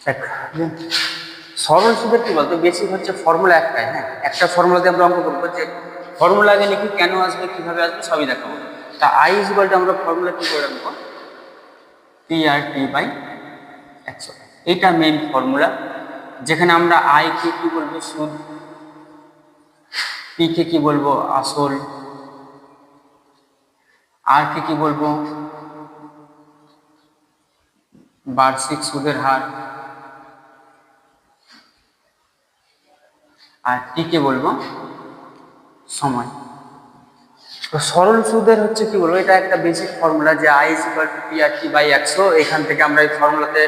দেখ, সরল সুদের কি বলতো, বেসিক হচ্ছে ফর্মুলা একটাই। হ্যাঁ, একটা ফর্মুলা দিয়ে আমরা অঙ্ক করবো, যে ফর্মুলা আগে লিখি, কেন আসবে কিভাবে আসবে সবই দেখাবো। তা আই ইজ ইকুয়াল টু আমরা ফর্মুলা কি করে রাখবো, পি আর টি বাই 100। এইটা মেইন ফর্মুলা, যেখানে আমরা আই কে কি বলবো সুদ, পি কে কি বলবো আসল, আর কে কি বলবো বার্ষিক সুদের হার, আর টি কে বলবো সময়। তো সরল সুদের হচ্ছে কি বলবো, এটা একটা বেসিক ফর্মুলা, যে I is equal to P R T by 100। এখান থেকে আমরা এই ফর্মুলাতে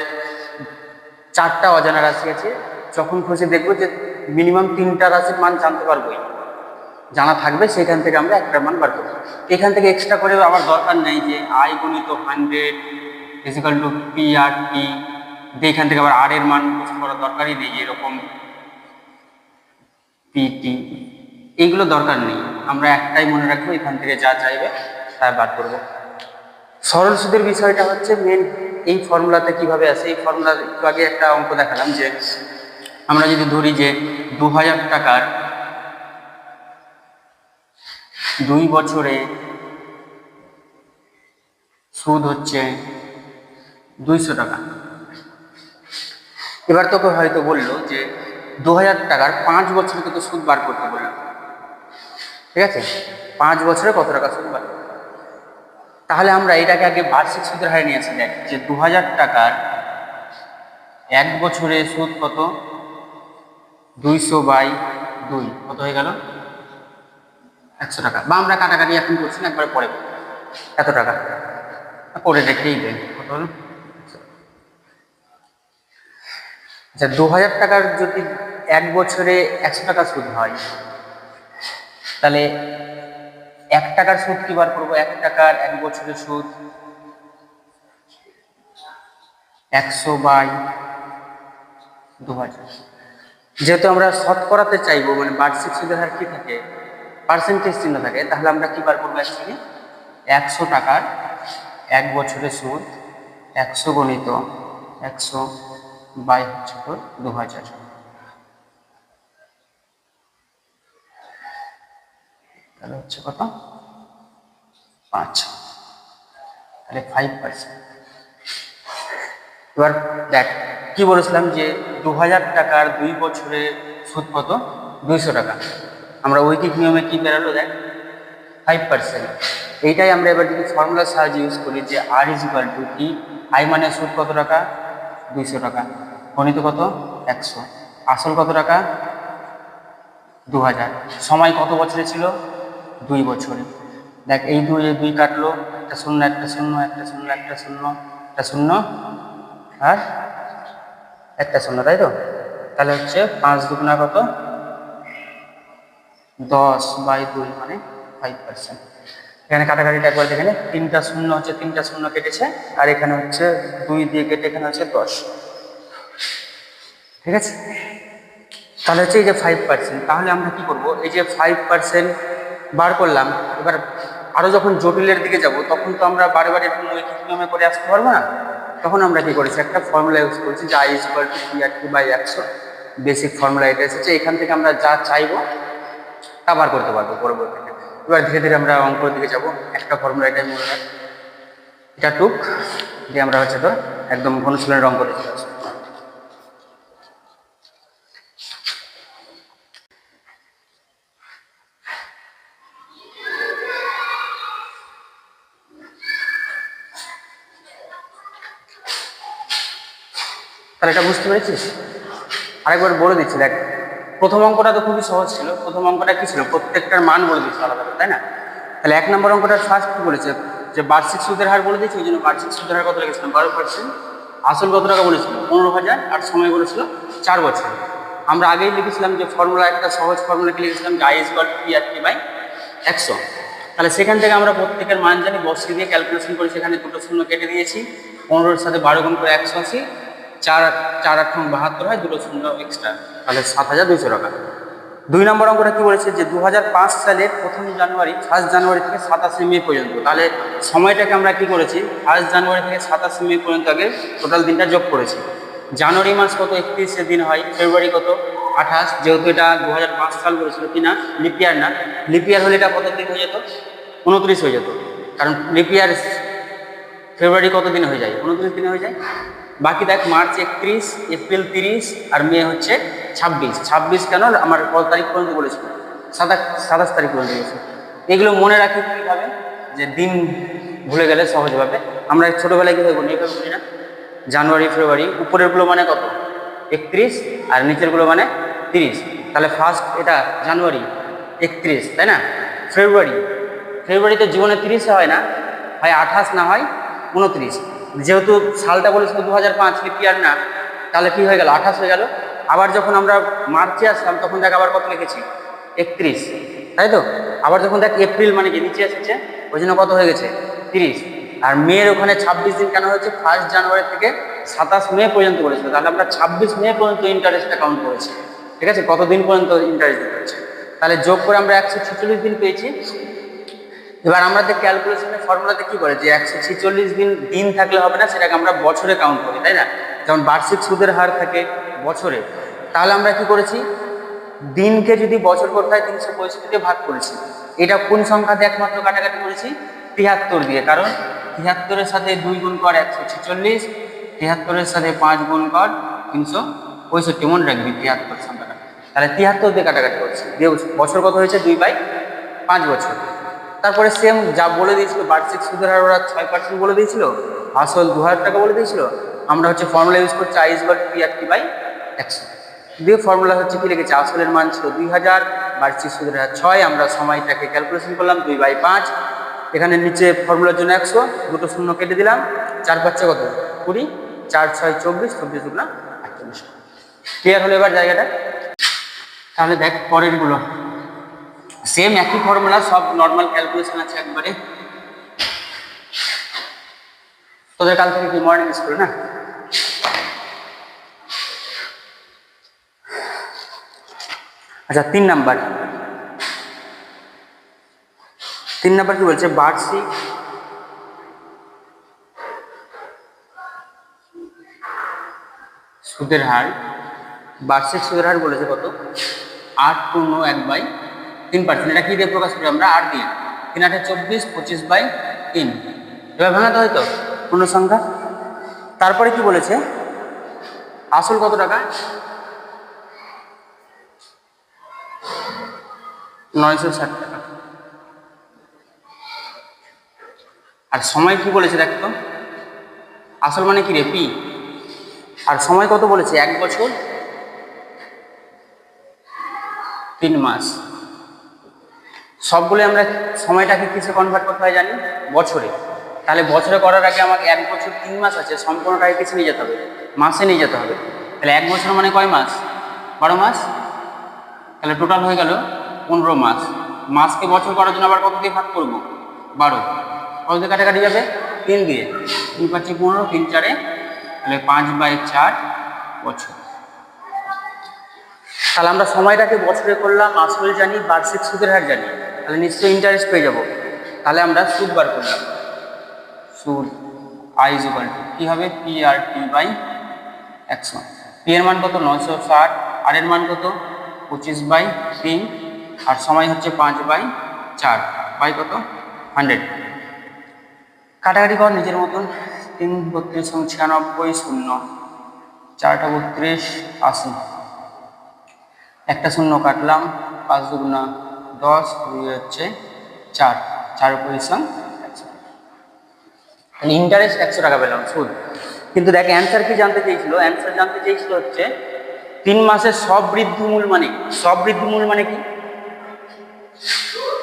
4টা অজানা রাশি আছে, যখন খুশি দেখবো যে মিনিমাম 3টা রাশির মান জানতে পারবোই, জানা থাকবে, সেখান থেকে আমরা একটা মান বার করবো। এখান থেকে এক্সট্রা করে আমার দরকার নেই যে আই গুণিত 100 is equal to P R টি, এখান থেকে আবার আর এর মান কিছু করার দরকারই নেই, এরকম পিটি, এইগুলো দরকার নেই। আমরা একটাই মনে রাখবো, এখান থেকে যা চাইবে তা বার করবো। সরল সুদের বিষয়টা হচ্ছে মেন এই ফর্মুলাতে কিভাবে আসে। এই ফর্মুলা একটু আগে একটা অঙ্ক দেখালাম, যে আমরা যদি ধরি যে 2000 টাকার 2 বছরে সুদ হচ্ছে 200 টাকা। এবার তোকে হয়তো বললো যে 2000 টাকার 5 বছরে কত সুদ বার করতে বললো, ঠিক আছে, 5 বছরে কত টাকা সুদ বার। তাহলে আমরা এটাকে আগে বার্ষিক সুদের হারে নিয়ে আসি। দেখ, যে 2000 টাকার 1 বছরে সুদ কত, 200/2, কত হয়ে গেল 100 টাকা। বা আমরা কাটাকাটি এখন করছি না, একবারে পরে এত টাকা করে রেখেই দেয়, কত হলো। আচ্ছা, 2000 টাকার যদি 1 বছরে 100 টাকা সুদ হয়, তাহলে 1 টাকার সুদ কি বার করবো, 1 টাকার 1 বছরের সুদ 100/2000। যেহেতু আমরা শতকরাতে চাইবো, মানে বার্ষিক সুদের হার কি থাকে, পার্সেন্টেজ চিহ্ন থাকে, তাহলে আমরা কি বার করবো, অ্যাকচুয়ালি 100 টাকার 1 বছরের সুদ 100 গণিত 100/2000, তাহলে হচ্ছে কত 5, তাহলে 5%। এবার দেখ, কি বলেছিলাম যে 2000 টাকার 2 বছরে সুদ কত, 200 টাকা। আমরা ঐকিক নিয়মে কি বেরালো, দেখ 5%। এইটাই আমরা এবার যদি ফর্মুলার সাহায্যে ইউজ করি, যে R is equal to T, I মানে সুদ কত টাকা, 200 টাকা, গণিত কত 100, আসল কত টাকা 2000, সময় কত বছরে ছিল 2 বছরে। দেখ, এই 2 কাটলো, একটা শূন্য একটা শূন্য, একটা শূন্য একটা শূন্য, একটা শূন্য আর একটা শূন্য, তাই তো। তাহলে হচ্ছে 5 দুগুণা কত 10/2, মানে 5%। এখানে কাটাকাটিটা একবার দেখে নে, 3টা শূন্য হচ্ছে 3টা শূন্য কেটেছে, আর এখানে হচ্ছে 2 দিয়ে কেটে এখানে হচ্ছে 10, ঠিক আছে। তাহলে হচ্ছে এই যে 5%, তাহলে আমরা কি করব, এই যে 5% বার করলাম। এবার আরো যখন জটিলের দিকে যাব, তখন তো আমরা বারে বারে এরকম ঐকিক নিয়মে করে আসতে পারবো না। তখন আমরা কি করেছি, একটা ফর্মুলা ইউজ করেছি, যে I is equal to P R T by 100। Basic formula এটা এসেছে, এখান থেকে আমরা যা চাইবো তা বার করতে পারবো পরবর্তীতে। এবার ধীরে ধীরে আমরা অঙ্কের দিকে যাব। একটা ফর্মুলা এটাই মনে রাখ, এটা টুক দিয়ে আমরা হচ্ছে তো একদম অনুশীলনের অঙ্ক দেখে আসবো। তাহলে এটা বুঝতে পেরেছিস? আরেকবার বলে দিচ্ছি, দেখ, প্রথম অঙ্কটা তো খুবই সহজ ছিল। প্রথম অঙ্কটা কি ছিল, প্রত্যেকটার মান বলে দিচ্ছে আলাদা, তাই না। তাহলে 1 নম্বর অঙ্কটার ফার্স্ট কি বলেছে, যে বার্ষিক সুদের হার বলে দিচ্ছে, ওই জন্য বার্ষিক সুদের হার কত লিখেছিলাম 12%, আসল কত টাকা বলেছিল 15,000, আর সময় বলেছিল 4 বছর। আমরা আগেই লিখেছিলাম যে ফর্মুলা, একটা সহজ ফর্মুলা কি লিখেছিলাম, যে I is equal to P R T by 100। তাহলে সেখান থেকে আমরা প্রত্যেকের মান জানি, বসিয়ে দিয়ে ক্যালকুলেশন করে সেখানে দুটো শূন্য কেটে দিয়েছি, 15-এর সাথে 12 গুণ করে 180, 4×8=72 হয়, দুটো শূন্য এক্সট্রা, তাহলে 7,200 টাকা। 2 নম্বর অঙ্কটা কি বলেছে, যে 2005 সালের 1 জানুয়ারি 1 জানুয়ারি থেকে 27 মে পর্যন্ত। তাহলে সময়টাকে আমরা কি করেছি, 1 জানুয়ারি থেকে 27 মে পর্যন্ত আগে টোটাল দিনটা যোগ করেছি। জানুয়ারি মাস কত 31 দিন হয়, ফেব্রুয়ারি কত 28, যেহেতু এটা 2005 সাল বলেছিল কিনা, লিপিয়ার না, লিপিয়ার হলে এটা কত দিন হয়ে যেত, 29 হয়ে যেত, কারণ লিপিয়ার ফেব্রুয়ারি কত দিন হয়ে যায়, 29 দিন হয়ে যায়। বাকি দেখ মার্চ 31, এপ্রিল 30 আর মে হচ্ছে 26। 26 কেন আমার কত তারিখ পর্যন্ত বলেছিল, 27 তারিখ পর্যন্ত বলেছিল। এগুলো মনে রাখি কীভাবে, যে দিন ভুলে গেলে সহজভাবে আমরা ছোটোবেলায় কীভাবে বলি, এইভাবে বলি না, জানুয়ারি ফেব্রুয়ারি, উপরেরগুলো মানে কত 31 আর নিচেরগুলো মানে 30। তাহলে ফার্স্ট এটা জানুয়ারি 31, তাই না? ফেব্রুয়ারিতে জীবনে 30 হয় না, হয় 28 না হয় 29। যেহেতু সালটা বলেছিল 2005, লিপিয়ার না, তাহলে কি হয়ে গেল, 28 হয়ে গেল। আবার যখন আমরা মার্চে আসলাম তখন দেখ আবার কত লিখেছি, 31, তাই তো? আবার যখন দেখ এপ্রিল মানে কি নিচে এসেছে, ওই জন্য কত হয়ে গেছে 30। আর মেয়ের ওখানে 26 দিন কেন হয়েছে, 1 জানুয়ারি থেকে 27 মে পর্যন্ত বলেছিল, তাহলে আমরা 26 মে পর্যন্ত ইন্টারেস্টটা কাউন্ট করেছি। ঠিক আছে, কতদিন পর্যন্ত ইন্টারেস্ট দিতে হচ্ছে, তাহলে যোগ করে আমরা 146 দিন পেয়েছি। এবার আমাদের ক্যালকুলেশনের ফর্মুলাতে কি করে, যে 146 দিন থাকলে হবে না, সেটাকে আমরা বছরে কাউন্ট করি, তাই না? যেমন বার্ষিক সুদের হার থাকে বছরে, তাহলে আমরা কি করেছি, দিনকে যদি বছর করতে হয় 365 ভাগ করেছি। এটা কোন সংখ্যাতে একমাত্র কাটাকাটি করেছি, 73 দিয়ে, কারণ 73-এর সাথে 2 গুণ কর 146, 73-এর সাথে 5 গুণ কর 365, মনে রাখবি 73 সংখ্যাটা। তাহলে 73 দিয়ে কাটাকাটি করছি, দিয়ে বছর কত হয়েছে, 2/5 বছর। তারপরে সেম যা বলে দিয়েছিল বার্ষিক সুদের হার ওরা 6% বলে দিয়েছিল, আসল 2000 টাকা বলে দিয়েছিল, আমরা হচ্ছে ফর্মুলা ইউজ করছি I=P/100 দিয়ে। ফর্মুলা হচ্ছে কি লিখেছি, আসলের মান ছিল 2000, বার্ষিক সুদের হার 6, আমরা সময়টাকে ক্যালকুলেশন করলাম 2/5, এখানে নিচে ফর্মুলার জন্য 100, দুটো শূন্য কেটে দিলাম, 4×5 কত 20, 4×6 24, 24 × 48। ক্লিয়ার হলো এবার জায়গাটা? তাহলে দেখ পরের গুলো সেম একই ফর্মুলা, সব নর্মাল ক্যালকুলেশন আছে একবারে। তোদের কাল থেকে কি মর্নিং স্কুল না? আচ্ছা 3 নাম্বার কি বলছে, বার্ষিক সুদের হার, বার্ষিক সুদের হার বলেছে কত, 8.1/3%। এটা কি দিয়ে প্রকাশ করি আমরা, 8 দিয়ে, 3×8 24, 25/3, এবার ভাঙাতে হয়তো পূর্ণ সংখ্যা। তারপরে কি বলেছে, আসল কত টাকা, 960 টাকা। আর সময় কি বলেছে দেখতো, আসল মানে কি রে, পি, আর সময় কত বলেছে, 1 বছর 3 মাস। সবগুলো আমরা সময়টাকে কিসে কনভার্ট করতে হয় জানি, বছরে। তাহলে বছরে করার আগে আমাকে 1 বছর 3 মাস আছে, সম্পূর্ণটাকে কিসে নিয়ে যেতে হবে, মাসে নিয়ে যেতে হবে। তাহলে 1 বছর মানে কয় মাস, 12 মাস, তাহলে টোটাল হয়ে গেল 15 মাস। মাসকে বছর করার জন্য আবার কত দিয়ে ভাগ করবো, 12, কত দিয়ে কাটাকাটি যাবে, 3 দিয়ে, 2×5 = 15, 3×4, তাহলে 5/4 বছর। তাহলে আমরা সময়টাকে বছরে করলাম, আসল জানি, বার্ষিক সুদের হার জানি, তাহলে নিশ্চয়ই ইন্টারেস্ট পেয়ে যাব। তাহলে আমরা সুদ বার করলাম, সুদ I কি হবে, P/100। P এর মান কত, 960, আর এর মান কত 25/3, আর সময় হচ্ছে 5/4, বাই কত 100। কাটাকাটি কর নিজের মতন, 3 32 96, 0 4টা 32, 80, একটা শূন্য কাটলাম, 5 দুগুণা 10, 2 হচ্ছে 4, 4 পজিশন 100। তাহলে ইন্টারেস্ট 100 টাকা পেলাম সুদ। কিন্তু দেখ অ্যান্সার কি জানতে চেয়েছিল, অ্যান্সার জানতে চেয়েছিল হচ্ছে 3 মাসের সব বৃদ্ধিমূল মানে কি, সব বৃদ্ধিমূল মানে কি,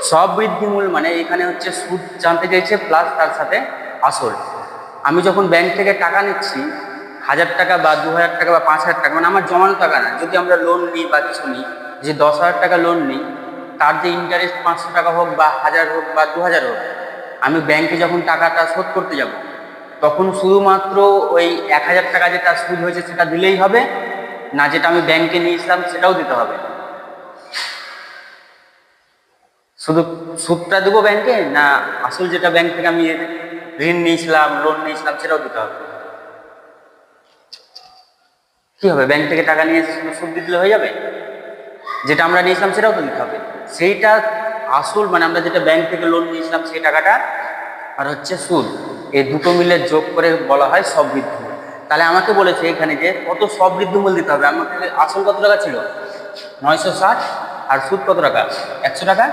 সব বৃদ্ধিমূল মানে এখানে হচ্ছে সুদ জানতে চাইছে প্লাস তার সাথে আসল। আমি যখন ব্যাংক থেকে টাকা নিচ্ছি 1000 টাকা বা 2000 টাকা বা 5000 টাকা, মানে আমার জমানো টাকা না, যদি আমরা লোন নিই বা কিছু নিই, যে 10,000 টাকা লোন নিই, তার যে ইন্টারেস্ট 500 টাকা হোক বা 1000 হোক বা 2000 হোক, আমি ব্যাংকে যখন টাকাটা শোধ করতে যাব তখন শুধুমাত্র ওই 1000 টাকা যেটা সুদ হয়েছে সেটা দিলেই হবে না, যেটা আমি ব্যাংকে নিয়েছিলাম সেটাও দিতে হবে? শুধু সুদটা দেবো ব্যাংকে, না আসল যেটা ব্যাংক থেকে আমি ঋণ নিয়েছিলাম, লোন নিয়েছিলাম, সেটাও দিতে হবে? কি হবে, ব্যাংক থেকে টাকা নিয়ে এসে শুধু সুদ দিলে হয়ে যাবে? যেটা আমরা নিয়েছিলাম সেটাও তো দিতে হবে। সেইটা আসল, মানে আমরা যেটা ব্যাংক থেকে লোন নিয়েছিলাম সেই টাকাটা আর হচ্ছে সুদ, এই দুটো মিলে যোগ করে বলা হয় সবৃদ্ধিমূল। তাহলে আমাকে বলেছে এখানে যে কত সবৃদ্ধিমূল দিতে হবে। আমাকে আসল কত টাকা ছিল? 960, আর সুদ কত টাকা? 100 টাকা।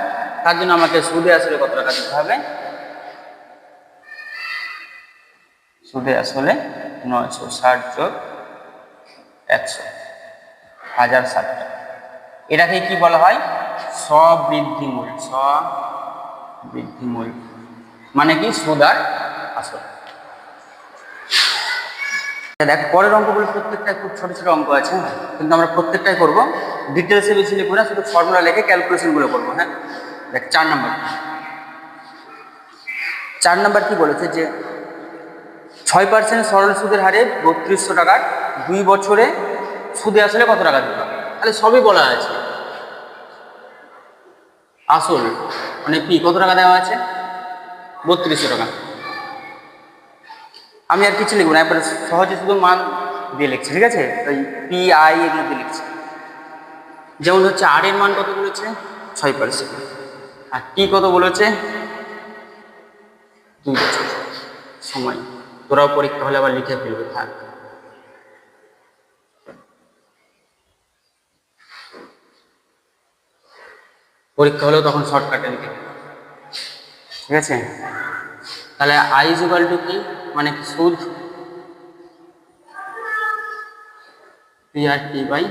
তার জন্য আমাকে সুদে আসলে কত টাকা দিতে হবে? সুদে আসলে 960 যোগ 100, 1060 টাকা। এটাকে কি বলা হয়? সবৃদ্ধিমূল। সবৃদ্ধিমূল মানে কি? সুদ আর আসল। দেখ, পরের অঙ্কগুলো প্রত্যেকটা খুব ছোট ছোট অঙ্ক আছে, কিন্তু আমরা প্রত্যেকটাই করবো। ডিটেলসে বেশি লিখবো না, শুধু ফর্মুলা লিখে ক্যালকুলেশনগুলো করবো। হ্যাঁ, দেখ 4 নম্বর। 4 নম্বর কি বলেছে যে 6% সরল সুদের হারে 3200 টাকার 2 বছরে সুদে আসলে কত টাকা দিতে হবে? তাহলে সবই বলা আছে। আসল মানে পি কত টাকা দেওয়া আছে? 3200 টাকা। আমি আর কিছু লিখবো না, একবারে সহজে শুধু মান দিয়ে লিখছি, ঠিক আছে? ওই পি আই এগুলো দিয়ে লিখছি। যেমন হচ্ছে আর এর মান কত বলেছে? 6%। আর টি কত বলেছে? 2 বছর সময়। তোরাও পরীক্ষা হলে আবার লিখে ফেলবে, থাক। পরীক্ষা হলেও তখন শর্টকাটে লিখে ফেলবে, ঠিক আছে? তাহলে আই ইজ ইকুয়াল টু কি, মানে সুদ পি আর টি বাই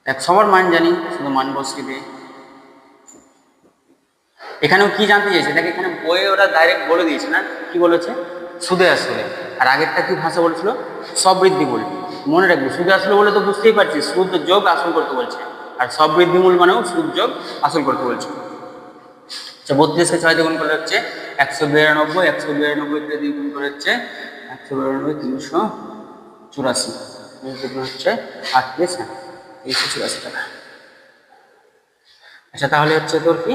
100 সবার মান জানি, শুধু মান বসিয়ে দিয়ে। এখানেও কি জানতে চাইছে? দেখ, এখানে বইয়ে ওরা ডাইরেক্ট বলে দিয়েছে না, কি বলেছে? সুদে আসলে। আর আগেরটা কি ভাষা বলেছিল? সবৃদ্ধিমূল। মনে রাখবি, সুদে আসলে বলে তো বুঝতেই পারছিস, সুদ যোগ আসল করতে বলছে। আর সবৃদ্ধিমূল মানেও সুদ যোগ আসল করতে বলছে। আচ্ছা, 32কে 6 দিয়ে গুণ করলে হচ্ছে 192, 192কে 2 গুণ করে হচ্ছে 192, 384 হচ্ছে 384 টাকা। আচ্ছা, তাহলে হচ্ছে তোর কি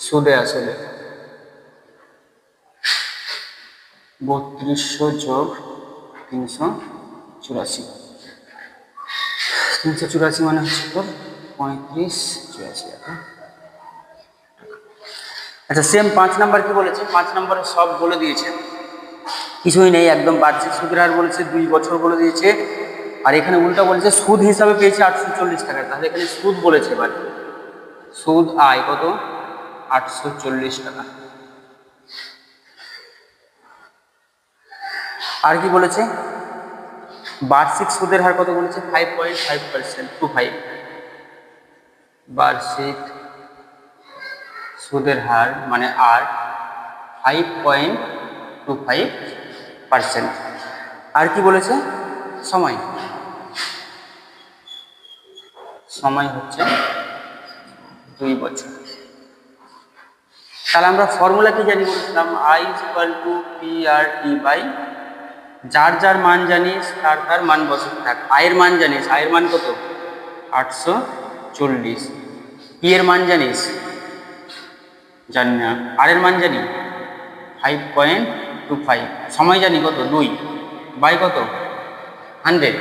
সুদে আসলে 3200 যোগ 384, 384 মানে হচ্ছে তোর 3584 টাকা। আচ্ছা, সেম 5 নাম্বার কি বলেছে? 5 নাম্বারে সব বলে দিয়েছে, কিছুই নেই, একদম বার্ষিক সুদের হার বলেছে, 2 বছর বলে দিয়েছে। আর এখানে উল্টা বলেছে সুদ হিসাবে পেয়েছে 840 টাকা। তাহলে এখানে সুদ বলেছে, এবার সুদ আয় কত? 840 টাকা। আর কি বলেছে? বার্ষিক সুদের হার কত বলেছে? 5.5%, 25। বার্ষিক সুদের হার মানে আর 5.25%। আর কি বলেছে? সময়, সময় হচ্ছে 2 বছর। তাহলে আমরা ফর্মুলা কি জানি বলেছিলাম? I is equal to P R T by, যার যার মান জানিস তার তার মান বসাতে থাক। আয়ের মান জানিস, আয়ের মান কত? 840। পি এর মান জানিস? জানি না। আর এর মান জানি 5.25। সময় জানি কত? 2 বাই কত? 100।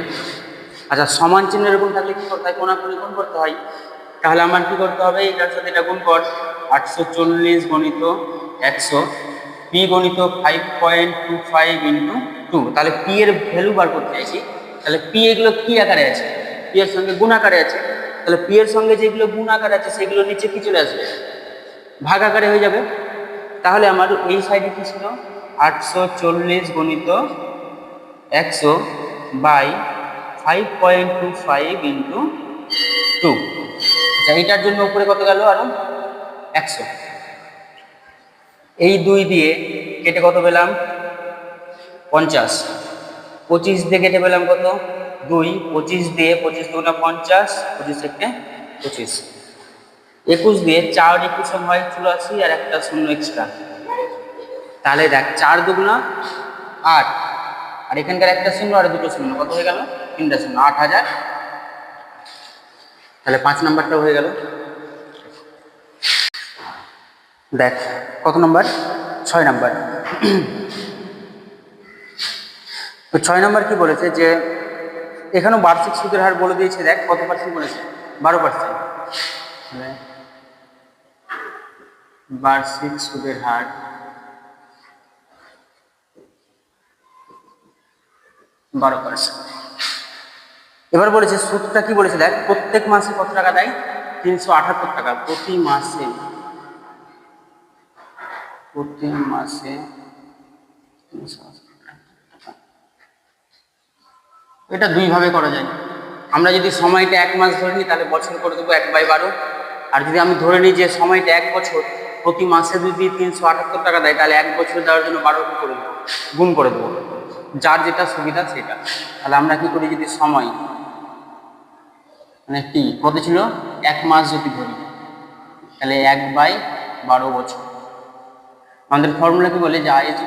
আচ্ছা, সমান চিহ্ন এরকম থাকলে কি করতে হয়? কোনাকুনি গুণ করতে হয়। তাহলে আমার কি করতে হবে? এটার সাথে এটা গুণ কর, 840 গণিত 100, পি গণিত 5.25 ইন্টু 2। তাহলে পি এর ভ্যালু বার করতে চাইছি। তাহলে পি এগুলো কি আকারে আছে? পি এর সঙ্গে গুণ আকারে আছে। তাহলে পি এর সঙ্গে যেগুলো গুণ আকারে আছে সেগুলো নিচে কি চলে আসবে? ভাগ আকারে হয়ে যাবে। তাহলে আমার এই সাইডে কি ছিল? 840 গণিত 100 বাই 5.25 ইন্টু 2। আচ্ছা, এইটার জন্য উপরে কত গেল? আরো 100। এই 2 দিয়ে কেটে কত পেলাম? 50। 25 দিয়ে কেটে পেলাম কত? 2। 25 দিয়ে 25 দুগুণা 50, 25 থেকে 25। 21 দিয়ে 4 21 হয় 84, আর একটা শূন্য এক্সট্রা। তাহলে দেখ, 4 দুগুণা 8, আর এখানকার একটা শূন্য আর দুটো শূন্য, কত হয়ে গেল? 3টা শূন্য, 8000। তাহলে 5 নাম্বারটা হয়ে গেল। দেখ কত নাম্বার? 6 নাম্বার। তো 6 নম্বর কি বলেছে যে এখানেও বার্ষিক সুদের হার বলে দিয়েছে, দেখ কত পার্সেন্ট বলেছে, 12%। বার্ষিক সুদের হার 12%। এবার বলেছে সুদটা কি বলেছে দেখ, প্রত্যেক মাসে কত টাকা দেয়, 378 টাকা প্রতি মাসে। প্রতি মাসে 378 টাকা। এটা দুই ভাবে করা যায়। আমরা যদি সময়টা 1 মাস ধরে নিই তাহলে বছর করে দেবো 1/12। আর যদি আমি ধরে নিই যে সময়টা 1 বছর, প্রতি মাসে যদি 378 টাকা দেয় তাহলে 1 বছর দেওয়ার জন্য 12 করে দেবো, গুণ করে দেবো, যার যেটা সুবিধা সেটা। তাহলে আমরা কি করি, যদি সময় মানে টি কত ছিল, 1 মাস যদি ধরি তাহলে 1/12 বছর। আমাদের ফর্মুলা কি বলে যে I =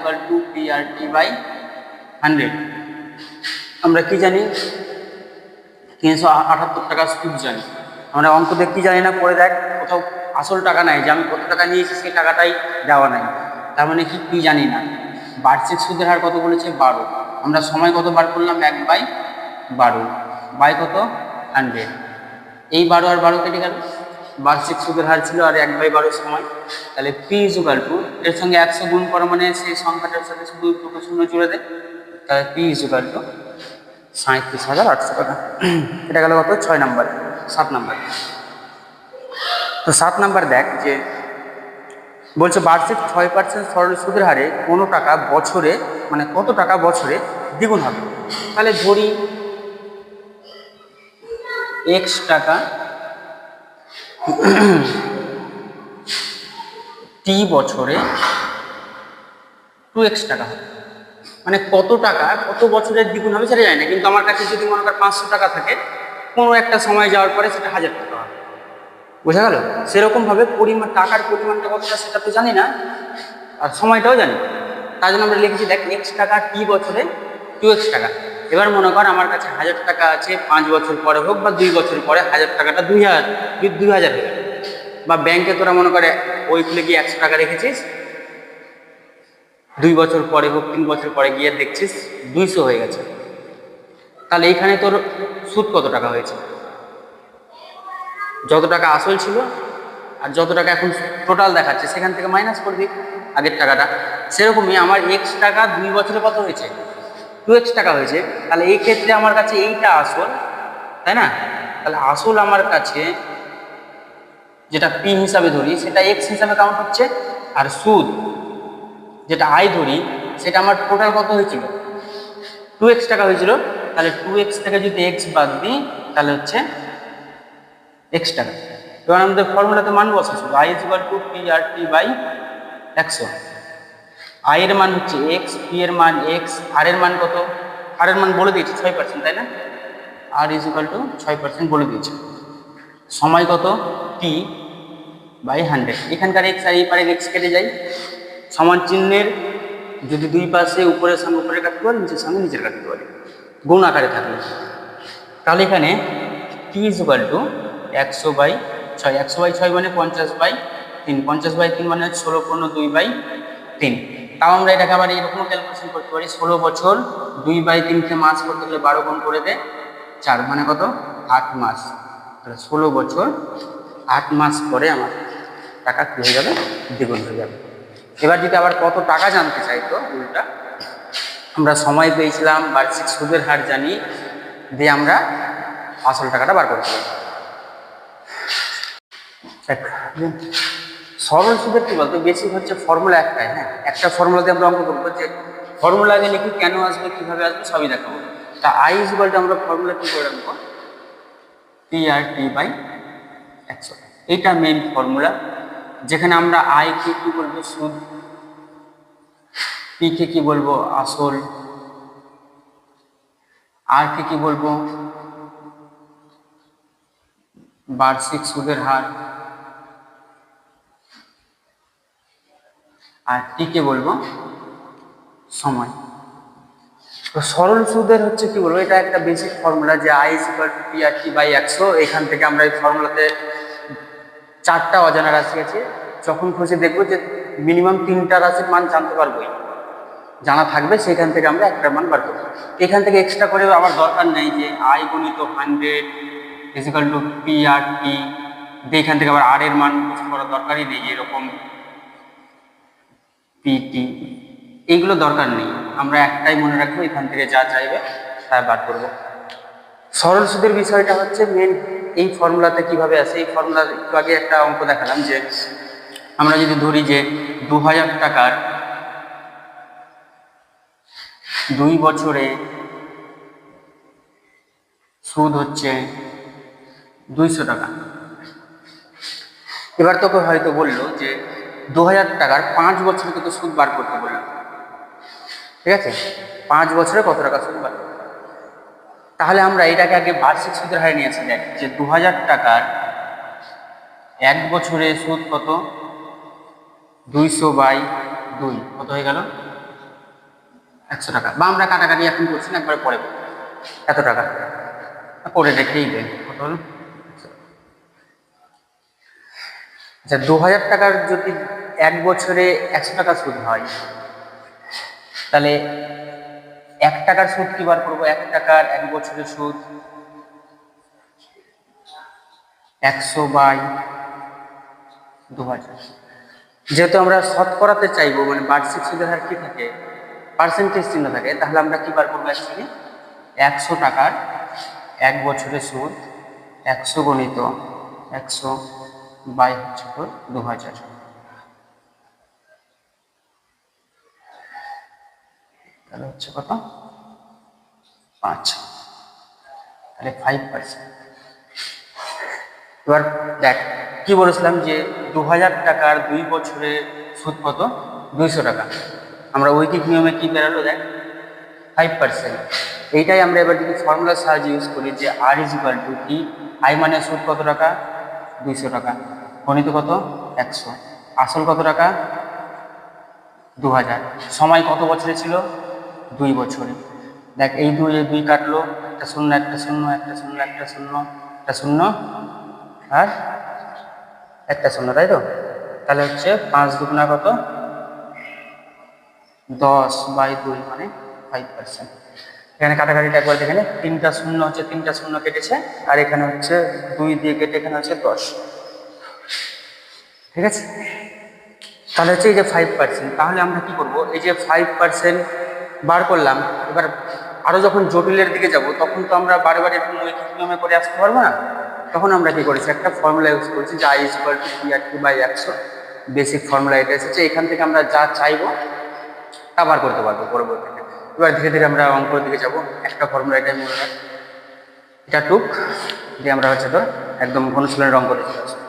PRT/100। আমরা কি জানি, 378 টাকা সুদ জানি। আমরা অঙ্ক দেখ কি জানি না, পরে দেখ কোথাও আসল টাকা নাই, যে আমি কত টাকা নিয়েছি সেই টাকাটাই দেওয়া নাই, তার মানে কি জানি না। বার্ষিক সুদের হার কত বলেছে, 12। আমরা সময় কত বার করলাম, 1/12 বাই কত, 100। এই 12 আর 12 কেটে গেল, বার্ষিক সুদের হার ছিল আর 1/12 সময়। তাহলে P = এর সঙ্গে 100 গুণ করা মানে সেই সংখ্যাটার সাথে শুধু দুটো শূন্য জুড়ে দেয়, তাহলে P = 37,800 টাকা। এটা গেল কত, 6 নম্বর। 7 নম্বর, তো 7 নম্বর দেখ যে বলছে বার্ষিক 6% সরল সুদের হারে কোনো টাকা বছরে, মানে কত টাকা বছরে দ্বিগুণ হবে। তাহলে ধরি x টাকা t বছরে 2x টাকা হবে। মানে কত টাকা কত বছরের দ্বিগুণ হবে সেটা জানি না, কিন্তু আমার কাছে যদি মনে কর 500 টাকা থাকে, কোনো একটা সময় যাওয়ার পরে সেটা 1000 টাকা হবে। বোঝা গেল? সেরকম ভাবে পরিমাণ, টাকার পরিমাণটা কতটা সেটা তো জানি না, আর সময়টাও জানি। তার জন্য আমরা লিখেছি দেখ x টাকা t বছরে 2x টাকা। এবার মনে কর আমার কাছে 1000 টাকা আছে, 5 বছর পরে হোক বা 2 বছর পরে 1000 টাকাটা 2000 হয়ে গেল। বা ব্যাংকে তোরা মনে করে ওই খুলে গিয়ে 100 টাকা রেখেছিস, 2 বছর পরে হোক 3 বছর পরে গিয়ে দেখছিস 200 হয়ে গেছে। তাহলে এইখানে তোর সুদ কত টাকা হয়েছে, যত টাকা আসল ছিল আর যত টাকা এখন টোটাল দেখাচ্ছে সেখান থেকে মাইনাস করবি আগের টাকাটা। সেরকমই আমার x টাকা 2 বছরে কত হয়েছে, 2x টাকা হয়েছে। তাহলে এই ক্ষেত্রে আমার কাছে এইটা আসল, তাই না? তাহলে আসল আমার কাছে যেটা P হিসাবে ধরি সেটা x হিসাবে কাউন্ট হচ্ছে, আর সুদ যেটা I ধরি সেটা আমার টোটাল কত হয়েছিল, 2x টাকা হয়েছিল। তাহলে 2x থেকে যদি x বাদ দিই তাহলে হচ্ছে x টাকা। এবার আমাদের ফর্মুলাতে মান বসাচ্ছি, I = PRT/100। I এর মান হচ্ছে x, P এর মান x, R এর মান কত, R এর মান বলে দিয়েছি 6%, তাই না? R = 6% বলে দিয়েছে। সময় কত, T/100। এখানকার x আর এই পারের x কেটে যায়, সমান চিহ্নের যদি দুই পাশে উপরের সঙ্গে উপরে কাটতে পারি, নিচের সঙ্গে নিচের কাটতে পারি, গুণ আকারে থাকলে। তাহলে এখানে T = 100/6। 100/6 মানে 50/3। 50/3 মানে 16×2/3। তাও আমরা এটাকে আবার এরকম ক্যালকুলেশন করতে পারি, 16 বছর 2/3কে মাস করতে গেলে 12 গুণ করে দে 4, মানে কত, 8 মাস। তাহলে 16 বছর 8 মাস পরে আমার টাকা কি হয়ে যাবে, দ্বিগুণ হয়ে যাবে। এবার যদি আবার কত টাকা জানতে চাই, তো উল্টা আমরা সময় পেয়েছিলাম, বার্ষিক সুদের হার জানি, দিয়ে আমরা আসল টাকাটা বার করতে পারি। সরল সুদের কি বলতো, বেসিক হচ্ছে ফর্মুলা একটাই। হ্যাঁ, একটা ফর্মুলাতে আমরা অঙ্ক করবো, যে ফর্মুলা আগে লিখি, কেন আসবে কিভাবে আসবে সবই দেখাবো। তা I = আমরা ফর্মুলা কি করে রাখবো, PRT/100। এইটা মেইন ফর্মুলা, যেখানে আমরা I কে কি বলবো, সুদ, P কে কি বলবো, আসল, R কে কি বলবো, বার্ষিক সুদের হার, আর T কে বলবো সময়। তো সরল সুদের হচ্ছে কি বলবো, এটা একটা বেসিক ফর্মুলা, যে I = PRT/100। এখান থেকে আমরা এই ফর্মুলাতে 4টা অজানা রাশি আছে, যখন খুশি দেখবো যে মিনিমাম 3টা রাশির মান জানতে পারবোই। জানা থাকবে, সেইখান থেকে আমরা একটার মান বার করবো। এখান থেকে এক্সট্রা করে আবার দরকার নেই যে আই গুণিত 100 ইজিক্যাল টু পি আর টি, এখান থেকে আবার আর এর মান করার দরকারই নেই, এরকম পিটি, এইগুলো দরকার নেই। আমরা একটাই মনে রাখবো, এখান থেকে যা চাইবে তা বার করব। সরল সুদের বিষয়টা হচ্ছে মেন। এই ফর্মুলাতে কিভাবে আসে, এই ফর্মুলা একটু আগে একটা অঙ্ক দেখালাম যে আমরা যদি ধরি যে 2000 টাকার 2 বছরে সুদ হচ্ছে 200 টাকা। এবার তোকে হয়তো বললো যে 2000 টাকার 5 বছরে কত সুদ বার করতে বললো, ঠিক আছে, 5 বছরে কত টাকা সুদ বার করতে। তাহলে আমরা এটাকে আগে বার্ষিক সুদের হারে নিয়ে আসি। দেখ যে 2000 টাকার 1 বছরে সুদ কত, 200/2, কত হয়ে গেল 100 টাকা। বা আমরা কাটাকাটি এখন করছি না, একবারে পরে এত টাকা করে রেখেই দেয়, কত হলো। আচ্ছা, 2000 টাকার যদি 1 বছরে 100 টাকা সুদ হয়, তাহলে 1 টাকার সুদ কি বার করবো? 1 টাকার 1 বছরের সুদ 100/2000। যেহেতু আমরা শতকরাতে চাইবো, মানে বার্ষিক সুদের হার কি থাকে, পার্সেন্টেজ চিহ্ন থাকে, তাহলে আমরা কি বার করবো অ্যাকচুয়ালি 100 টাকার 1 বছরের সুদ 100 গণিত 100/2000, তাহলে হচ্ছে কত 5, তাহলে 5%। এবার দেখ কি বলেছিলাম যে 2000 টাকার 2 বছরে সুদ কত, 200 টাকা। আমরা ঐকিক নিয়মে কি বেরালো, দেখ 5%। এইটাই আমরা এবার যদি ফর্মুলার সাহায্যে ইউজ করি যে আর ইজিক্যাল টু কি, আই মানে সুদ কত টাকা, 200 টাকা, গণিত কত 100, আসল কত টাকা 2000, সময় কত বছরে ছিল 2 বছরে। দেখ এই 2 কাটলো, একটা শূন্য একটা শূন্য একটা শূন্য একটা শূন্য একটা শূন্য আর একটা শূন্য, তাই তো। তাহলে হচ্ছে 5 দুগুণা কত 10/2, মানে 5%। এখানে কাটাকাটিটা একবার দেখে নে, 3টা শূন্য হচ্ছে 3টা শূন্য কেটেছে, আর এখানে হচ্ছে 2 দিয়ে কেটে এখানে হচ্ছে 10, ঠিক আছে। তাহলে হচ্ছে এই যে 5%, তাহলে আমরা কি করব, এই যে 5% বার করলাম। এবার আরো যখন জটিলের দিকে যাব, তখন তো আমরা বারে বারে এরকম ঐকিক নিয়মে করে আসতে পারবো না। তখন আমরা কি করেছি, একটা ফর্মুলা ইউজ করেছি যে I equal to PRT/100, basic formula এটা এসেছে। এখান থেকে আমরা যা চাইবো তা বার করতে পারবো পরবর্তীতে। এবার ধীরে ধীরে আমরা অঙ্কের দিকে যাব। একটা ফর্মুলা এটাই মনে রাখ, এটা টুক দিয়ে আমরা হচ্ছে তো একদম অনুশীলনের অঙ্ক দেখে আসবো।